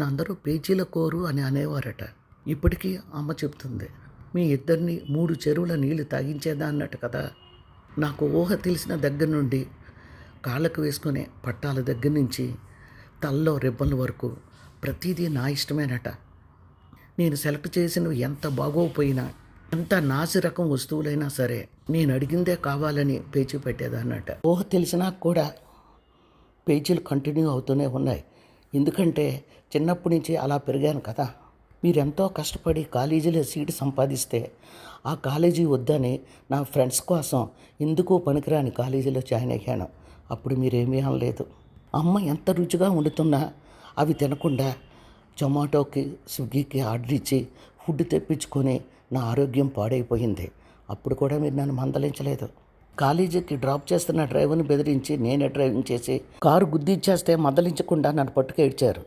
అందరూ పేచీల కోరు అని అనేవారట. ఇప్పటికీ అమ్మ చెప్తుంది, మీ ఇద్దరిని 3 చెరువుల నీళ్లు తాగించేదా అన్నట్టు కదా. నాకు ఊహ తెలిసిన దగ్గర నుండి కాళ్ళకు వేసుకునే పట్టాల దగ్గర నుంచి తలలో రిబ్బన్ల వరకు ప్రతిదీ నా ఇష్టమేనట. నేను సెలెక్ట్ చేసినవి ఎంత బాగోపోయినా, ఎంత నాసి రకం వస్తువులైనా సరే నేను అడిగిందే కావాలని పేచీ పెట్టేదన్నట. ఊహ తెలిసినా కూడా పేచీలు కంటిన్యూ అవుతూనే ఉన్నాయి. ఎందుకంటే చిన్నప్పటి నుంచి అలా పెరిగాను కదా. మీరెంతో కష్టపడి కాలేజీలో సీటు సంపాదిస్తే ఆ కాలేజీ వద్దని నా ఫ్రెండ్స్ కోసం ఎందుకు పనికిరాని కాలేజీలో జాయిన్ అయ్యాను. అప్పుడు మీరేమీ అనలేదు. అమ్మ ఎంత రుచిగా వండుతున్నా అవి తినకుండా జొమాటోకి, స్విగ్గీకి ఆర్డర్ ఇచ్చి ఫుడ్ తెప్పించుకొని నా ఆరోగ్యం పాడైపోయింది. అప్పుడు కూడా మీరు నన్ను మందలించలేదు. కాలేజీకి డ్రాప్ చేస్తున్న డ్రైవర్ని బెదిరించి నేనే డ్రైవింగ్ చేసి కారు గుద్దిచ్చేస్తే మందలించకుండా నన్ను పట్టుకు ఏడ్చారు.